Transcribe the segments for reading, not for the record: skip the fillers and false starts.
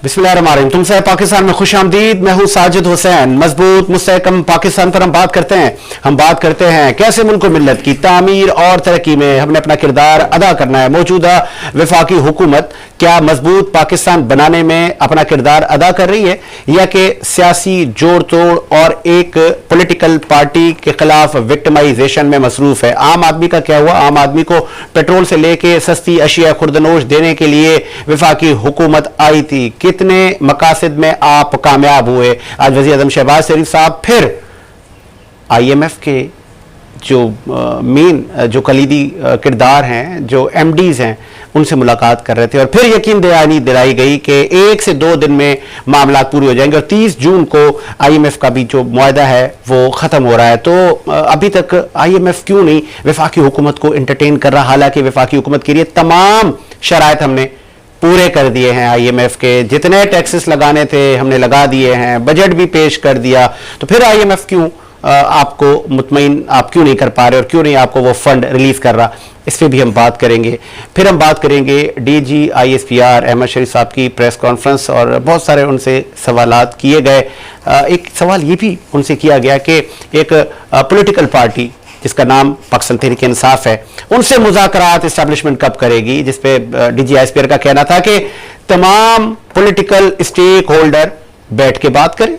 बिस्मिल्लाहिर्रहमानिर्रहीम। तुमसे पाकिस्तान में खुश आमदीद। मैं हूं साजिद हुसैन। मजबूत मुस्तहकम पाकिस्तान पर हम बात करते हैं कैसे मुल्क मिल्लत की तामीर और तरक्की में हमने अपना किरदार अदा करना है। मौजूदा वफाकी हुकूमत क्या मजबूत पाकिस्तान बनाने में अपना किरदार अदा कर रही है या कि सियासी जोड़ तोड़ और एक पॉलिटिकल पार्टी के खिलाफ विक्टिमाइजेशन में मसरूफ है। आम आदमी का क्या हुआ? आम आदमी को पेट्रोल से लेके सस्ती अशिया खुर्दनोश देने के लिए वफाकी हुकूमत आई थी। कितने मकासद में आप कामयाब हुए? आज वज़ीर आज़म शहबाज शरीफ साहब फिर IMF के जो मेन जो कलीदी किरदार हैं, जो MDs हैं, उनसे मुलाकात कर रहे थे और फिर यकीन दिलाई गई कि 1 से 2 दिन में मामला पूरे हो जाएंगे और 30 जून को IMF का भी जो मुआहदा है वो ख़त्म हो रहा है। तो अभी तक IMF क्यों नहीं वफाकी हुकूमत को एंटरटेन कर रहा? हालांकि वफाकी हुकूमत के लिए तमाम शराइत हमने पूरे कर दिए हैं। IMF के जितने टैक्सेस लगाने थे हमने लगा दिए हैं, बजट भी पेश कर दिया। तो फिर IMF क्यों आपको मुतमईन आप क्यों नहीं कर पा रहे और क्यों नहीं आपको वो फंड रिलीज कर रहा? इस पर भी हम बात करेंगे। फिर हम बात करेंगे DG ISPR अहमद शरीफ साहब की प्रेस कॉन्फ्रेंस और बहुत सारे उनसे सवालात किए गए। एक सवाल ये भी उनसे किया गया कि एक पॉलिटिकल पार्टी जिसका नाम पाकिस्तान तहरीक इंसाफ है, उनसे मुज़ाकरात इस्टेब्लिशमेंट कब करेगी? जिसपे DG ISPR का कहना था कि तमाम पॉलिटिकल स्टेक होल्डर बैठ के बात करें,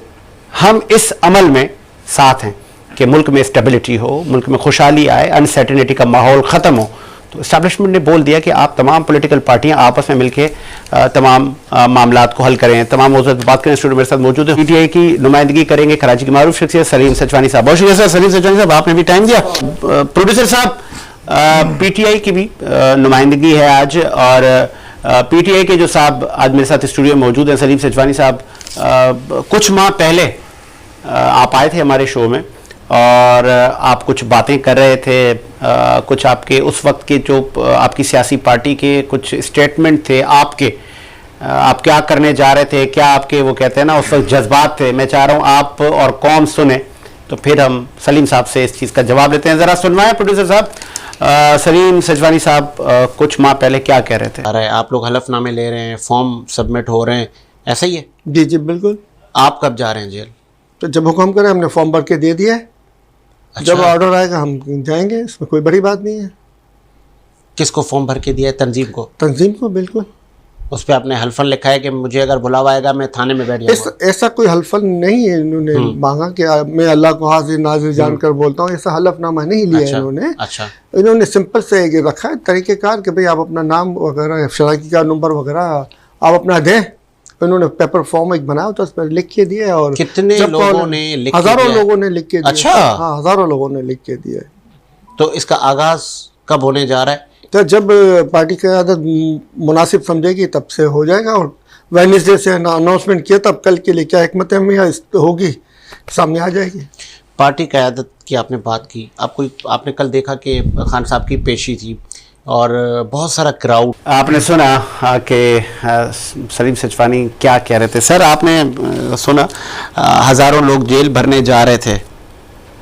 हम इस अमल में साथ हैं कि मुल्क में स्टेबिलिटी हो, मुल्क में खुशहाली आए, अनसर्टेनिटी का माहौल ख़त्म हो। तो इस्टेब्लिशमेंट ने बोल दिया कि आप तमाम पॉलिटिकल पार्टियां आपस में मिलकर तमाम मामलात को हल करें, तमाम मौजूद पर बात करें। स्टूडियो मेरे साथ मौजूद है, PTI की नुमाइंदगी करेंगे कराची की मारूफ शख्सियत सलीम सचवानी साहब। बहुत शुक्रिया सर, सलीम सचवानी साहब, आपने भी टाइम दिया। प्रोड्यूसर साहब, PTI की भी नुमाइंदगी है आज और PTI के जो साहब आज मेरे साथ स्टूडियो में मौजूद हैं, सलीम सचवानी साहब, कुछ माह पहले आप आए थे हमारे शो में और आप कुछ बातें कर रहे थे, कुछ आपके उस वक्त के जो आपकी सियासी पार्टी के कुछ स्टेटमेंट थे आपके, आप क्या करने जा रहे थे, क्या आपके वो कहते हैं ना उस वक्त जज्बात थे। मैं चाह रहा हूँ आप और कौम सुने, तो फिर हम सलीम साहब से इस चीज़ का जवाब लेते हैं। ज़रा सुनवाएं प्रोड्यूसर साहब। सलीम सचवानी साहब, कुछ माह पहले क्या कह रहे थे? अरे आप लोग हलफनामे ले रहे हैं, फॉर्म सबमिट हो रहे हैं, ऐसा ही है? जी जी बिल्कुल। आप कब जा रहे हैं जेल? तो जब हुक्म करें हमने फॉर्म भर के दे दिया है। अच्छा। जब ऑर्डर आएगा हम जाएंगे, इसमें कोई बड़ी बात नहीं है। किसको फॉर्म भर के दिया है? तंजीम को? तंजीम को, बिल्कुल। उस पर आपने हल्फन लिखा है कि मुझे अगर बुलावा आएगा मैं थाने में बैठ जाऊंगा? ऐसा कोई हल्फन नहीं है। इन्होंने मांगा कि मैं अल्लाह को हाजिर नाजिर जानकर बोलता हूँ, ऐसा हलफनामा नहीं लिया। अच्छा, इन्होंने अच्छा, इन्होंने सिंपल से ये रखा है तरीक़ेकार कि भाई आप अपना नाम वगैरह, शराकी का नंबर वगैरह आप अपना दें। इन्होंने पेपर फॉर्म एक बनाया तो उस पर लिख के दिया। और कितने लोगों ने लिख के हजारों दिया? लोगों ने लिख के दिया। अच्छा, हाँ, हजारों लोगों ने लिख के दिया। तो इसका आगाज कब होने जा रहा है? तो जब पार्टी की क़यादत मुनासिब समझेगी तब से हो जाएगा। और वेडनेसडे से अनाउंसमेंट किया, तब कल के लिए क्या हिकमत अमली होगी सामने आ जाएगी। पार्टी क़यादत की आपने बात की, आपने कल देखा कि खान साहब की पेशी थी और बहुत सारा क्राउड। आपने सुना कि सलीम सचवानी क्या कह रहे थे? सर आपने सुना हज़ारों लोग जेल भरने जा रहे थे,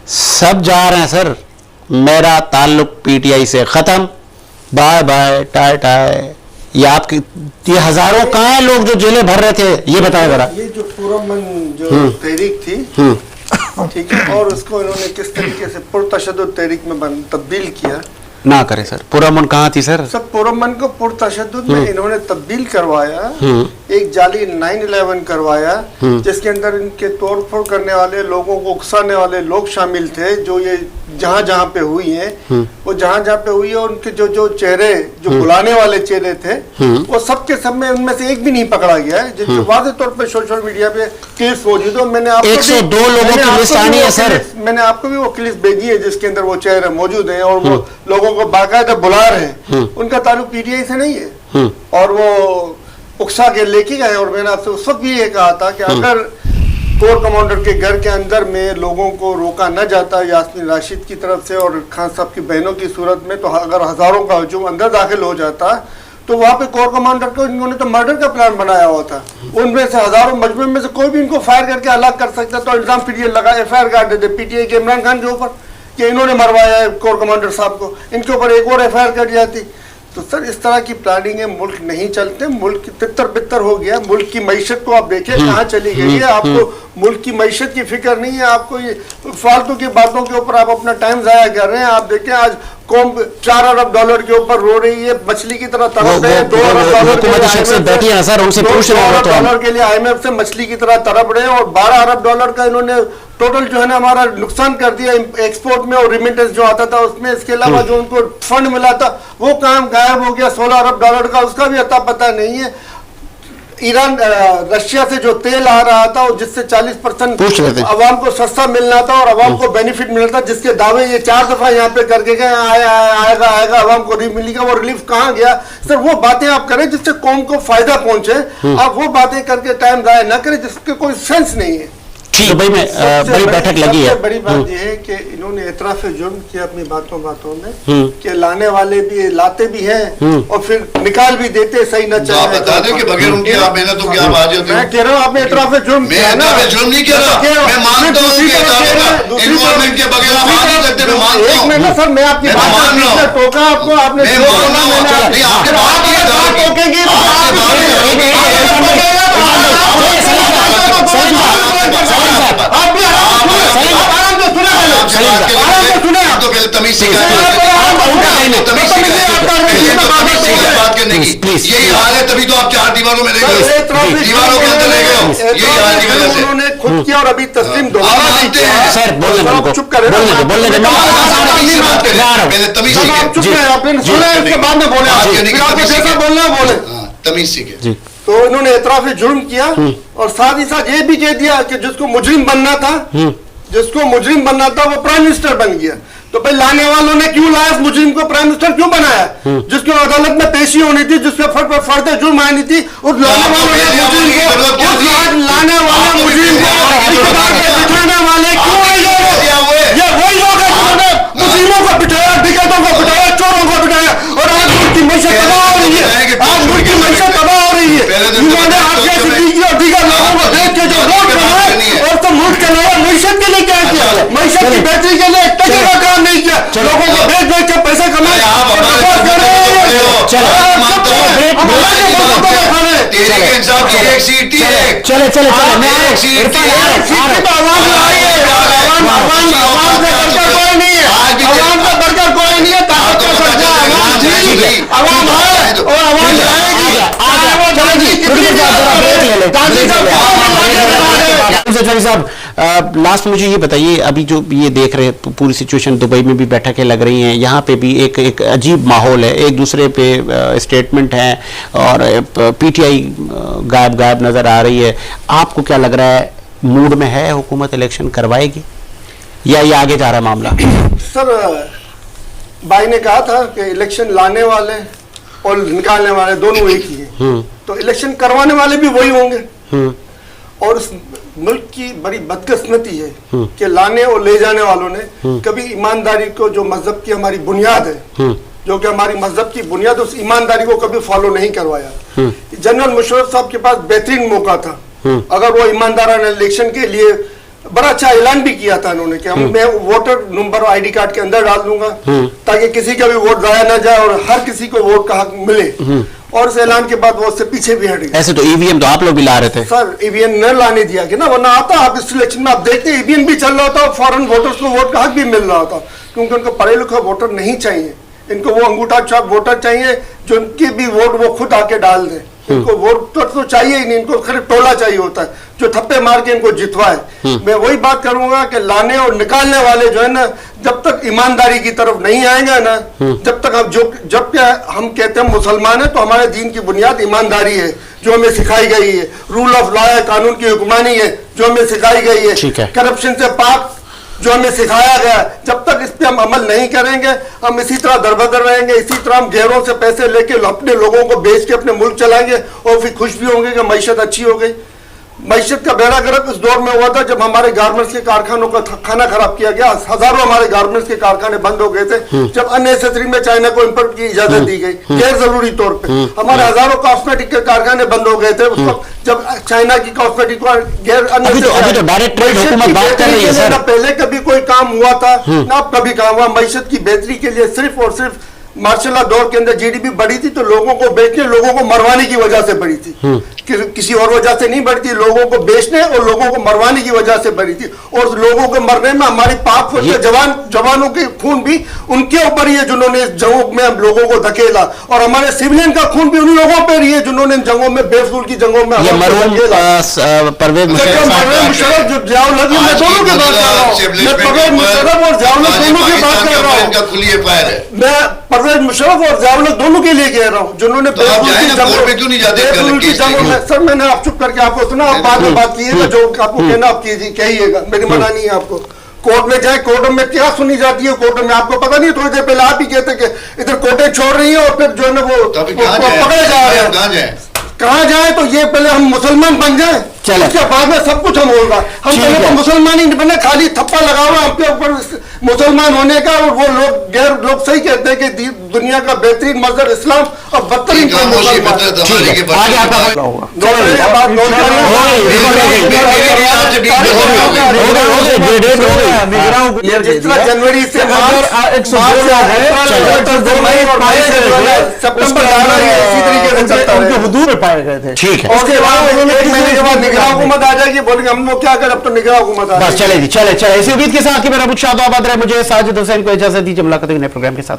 सब जा रहे हैं सर, मेरा ताल्लुक PTI से ख़त्म, बाय बाय टाय टाय। ये आपकी ये हज़ारों कहाँ हैं लोग जो जेलें भर रहे थे? ये बताएं ज़रा। ये जो पुरअमन जो तहरीक थी, ठीक है, और उसको इन्होंने किस तरीके से पुरतशद्दुद तहरीक में तब्दील किया। ना करें सर, पुरअमन कहाँ थी सर? सब पुरअमन को पुरतशद्दुद में इन्होंने तब्दील करवाया। एक जाली 9/11 करवाया जिसके अंदर इनके तोड़ फोड़ करने वाले लोगों को उकसाने वाले लोग शामिल थे। जो ये जहाँ जहाँ पे हुई हैं, वो जहाँ जहाँ पे हुई है, उनके जो जो चेहरे, जो बुलाने वाले चेहरे थे, वो सब के सब में उनमें से एक भी नहीं पकड़ा गया है। जिसके वाज़ेह तौर पे सोशल मीडिया पे केस मौजूद है। मैंने आपको 102 लोगों की लिस्ट आनी है सर। मैंने आपको भी वो लिस्ट भेजी है जिसके अंदर वो चेहरे मौजूद हैं और वो लोगों को बाकायदा बुला रहे हैं। उनका ताल्लुक PTI से नहीं है और वो उकसा के लेके गए। और मैंने आपसे उस वक्त भी ये कहा था कि अगर कोर कमांडर के घर के अंदर में लोगों को रोका न जाता यास्मीन राशिद की तरफ से और खान साहब की बहनों की सूरत में, तो अगर हजारों का हजूम अंदर दाखिल हो जाता तो वहाँ पे कोर कमांडर को इन्होंने तो मर्डर का प्लान बनाया हुआ था। उनमें से हजारों मजमूए में से कोई भी इनको फायर करके हलाक कर सकता। तो इल्ज़ाम फिर ये लगा, FIR काट देते PTI के इमरान खान के ऊपर कि इन्होंने मरवाया है कोर कमांडर साहब को। इनके ऊपर एक और FIR कट जाती। तो सर इस तरह की प्लानिंग है, मुल्क नहीं चलते, मुल्क तितर बितर हो गया। मुल्क की मईशत को आप देखें कहाँ चली गई है। आपको मुल्क की मईशत की फिक्र नहीं है, आपको ये फालतू की बातों के ऊपर आप अपना टाइम जाया कर रहे हैं। आप देखें आज कौम $4 अरब के ऊपर रो रही है, मछली की तरह तड़प रहे हैं। $2 अरब बैठी है सर, उनसे पूछ रहे हैं डॉलर के लिए IMF से मछली की तरह तड़प रहे हैं, और $12 अरब का इन्होंने टोटल जो है ना हमारा नुकसान कर दिया एक्सपोर्ट में और रिमिटेंस जो आता था उसमें। इसके अलावा जो उनको फंड मिला था वो काम गायब हो गया। $16 अरब का, उसका भी अता पता नहीं है। ईरान रशिया से जो तेल आ रहा था और जिससे 40% अवाम को सस्ता मिलना था और अवाम को बेनिफिट मिलना था, जिसके दावे ये 4 दफा यहाँ पे करके गए आएगा अवाम को रिलीफ मिलेगा, वो रिलीफ कहाँ गया। सर वो बातें आप करें जिससे कौम को फायदा पहुंचे, आप वो बातें करके टाइम जाया ना करें जिसके कोई सेंस नहीं है। दुबई में बड़ी बैठक लगी है। बड़ी बात यह है कि इन्होंने इतराफ जुर्म किया अपनी बातों में कि लाने वाले भी लाते भी हैं और फिर निकाल भी देते, सही न चाहे। बता दें कि बगैर उनकी आप मेहनतों की आप आज मैं कह रहा हूँ आपने इतराफ जुर्म किया ना। जुर्म नहीं किया, मैं मानता हूँ कि इन्वॉल्वमेंट के बगैर आप आ नहीं सकते, मैं मानता हूँ। एक मिनट सर, मैं आपकी बात टोका आपको, आपने तमीज से यही हाल है, तभी तो आप 4 दीवारों में रह गए, दीवारों के अंदर रह गए। यही हाल की वजह से उन्होंने खुद किया और अभी तस्लीम दोबारा नहीं किया। सर बोलने चुप करें, तमीज चुप करें, आपने सुना है उसके बाद में बोले, आपको जैसा बोलना बोले, तमीज सीखे। तो इन्होंने एतराफ जुर्म किया और साथ ही साथ ये भी कह दिया कि जिसको मुजरिम बनना था, वो प्राइम मिनिस्टर बन गया। तो भाई लाने वालों ने क्यों लाया मुजरिम को, प्राइम मिनिस्टर क्यों बनाया? जिसको अदालत में पेशी होनी थी, जिसपे फर्द जुर्म आनी थी, उस लाने वालों ने मुजरिम को, लाने वाले मुजरिम को बिठाने वाले क्यों ये वही लोग हैं जिन्होंने मुजरिमों को बिठाया, दिक्कतों को बिठाया, चोरों को बिठाया, और आज मुल्क की मैशत तबाह हो रही है। आज मुल्क की मैशत तबाह हो रही है। इन्होंने आगे सिद्दीकी और दीगर लोगों को देख के जो वोट बनाए, और तो मुल्क के लिए मैशत के लिए क्या किया, मैशत की बेहतरी के लिए एक टके का काम नहीं किया। लोगों को बेच बेच के पैसे कमाए। चले साहब, लास्ट मुझे ये बताइए, अभी जो ये देख रहे हैं पूरी सिचुएशन, दुबई में भी बैठकें लग रही हैं, यहाँ पे भी एक अजीब माहौल है, एक दूसरे पे स्टेटमेंट है और PTI गायब नजर आ रही है। आपको क्या लग रहा है, मूड में है हुकूमत इलेक्शन करवाएगी या ये आगे जा रहा है मामला? सर भाई ने कहा था कि इलेक्शन लाने वाले और निकालने वाले दोनों एक ही हैं, तो इलेक्शन करवाने वाले भी वही होंगे। और उस मुल्क की बड़ी बदकिस्मती है कि लाने और ले जाने वालों ने कभी ईमानदारी को, जो मजहब की हमारी बुनियाद है, जो कि हमारी मजहब की बुनियाद, उस ईमानदारी को कभी फॉलो नहीं करवाया। जनरल मुशर्रफ साहब के पास बेहतरीन मौका था, अगर वो ईमानदाराना इलेक्शन के लिए बड़ा अच्छा ऐलान भी किया था उन्होंने कि मैं वोटर नंबर और ID कार्ड के अंदर डाल दूंगा ताकि किसी का भी वोट जाया ना जाए और हर किसी को वोट का हक मिले। और उस ऐलान के बाद वो उससे पीछे भी हट गए। ऐसे तो EVM तो आप लोग भी ला रहे थे सर, EVM न लाने दिया कि ना, वरना आता आप इस इलेक्शन में आप देखते EVM भी चल रहा था, फॉरेन वोटर्स को वोट का हक भी मिल रहा था, क्योंकि उनको पढ़े लिखे वोटर नहीं चाहिए। इनको वो अंगूठा छाप वोटर चाहिए जो उनकी भी वोट वो खुद आके डाल दे। इनको वोट तो चाहिए ही नहीं, इनको खरीद टोला चाहिए होता है जो थप्पे मार के इनको जितवाए। मैं वही बात करूंगा कि लाने और निकालने वाले जो है ना, जब तक ईमानदारी की तरफ नहीं आएगा ना, जब तक हम कहते हैं मुसलमान है, तो हमारे दीन की बुनियाद ईमानदारी है जो हमें सिखाई गई है, रूल ऑफ लॉ है, कानून की हुक्मरानी है जो हमें सिखाई गई है, करप्शन से पाक जो हमें सिखाया गया। जब तक इस पे हम अमल नहीं करेंगे, हम इसी तरह दरबदर रहेंगे, इसी तरह हम गैरों से पैसे लेके अपने लोगों को बेच के अपने मुल्क चलाएंगे और फिर खुश भी होंगे कि मईशत अच्छी हो गई। मईशत का बेड़ा गर्क उस दौर में हुआ था जब हमारे गारमेंट्स के कारखानों का खाना खराब किया गया, हजारों हमारे गारमेंट्स के कारखाने बंद हो गए थे, जब अननेसेसरी में चाइना को इंपोर्ट की इजाजत दी गई गैर जरूरी तौर पे। हमारे हजारों कॉस्मेटिक के कारखाने बंद हो गए थे उस वक्त जब चाइना की कॉस्मेटिक गैर पहले कभी कोई काम हुआ था ना अब कभी काम हुआ। मईशत की बेहतरी के लिए सिर्फ और सिर्फ मार्शल लॉ दौर के अंदर जीडीपी बढ़ी थी तो लोगों को बेचने, लोगों को मरवाने की वजह से बढ़ी थी, किसी और वजह से नहीं बढ़ी थी। लोगों को बेचने और लोगों को मरवाने की वजह से बढ़ी थी। और लोगों के मरने में हमारी पाक फौज के जवानों के खून भी उनके ऊपर ही है जिन्होंने इस जंगों में लोगों को धकेला, और हमारे सिविलियन का खून भी उन लोगों पर ही है जिन्होंने इन जंगों में, बेफजूल की जंगों में परवेज मुशर्रफ जो जियाउल हक, मैं दोनों की बात कर रहा हूँ, मैं परवेज मुशर्रफ और जियाउल हक दोनों की बात कर रहा हूँ, खुली एफआईआर है। मैं परवेज मुशर्रफ और जियाउल हक दोनों के लिए कह रहा हूँ जिन्होंने क्यों नहीं जाते? सर मैंने आप चुप करके आपको सुना, आप बाद में बात कीजिएगा, जो आपको कहना आप कहिएगा, मेरी मना नहीं है आपको। कोर्ट में जाए, कोर्ट में क्या सुनी जाती है कोर्ट में, आपको पता नहीं? थोड़ी देर पहले आप ही कहते कि इधर कोर्टें छोड़ रही हैं और फिर जो है ना वो पकड़े जा रहे हैं। कहाँ जाए? तो ये पहले हम मुसलमान बन जाए, उसके बाद में सब कुछ हम होगा। हम पहले तो मुसलमान ही नहीं बने, खाली थप्पा लगा हुआ हम पे ऊपर मुसलमान होने का। और वो लोग गैर लोग सही कहते हैं कि दुनिया का बेहतरीन मजहब इस्लाम और बदतरीन जनवरी से पाए गए थे। ठीक है, उसके बाद एक महीने के बाद निगरान हुकूमत आ जाएगी, बोलेंगे हम लोग क्या करें, अब तो निगरान हुकूमत आ जाएगी। चले जी, चले इसी उम्मीद के साथ कि मेरा मुझे साजिद हुसैन को इजाजत दीजिए। मुलाकात प्रोग्राम के साथ।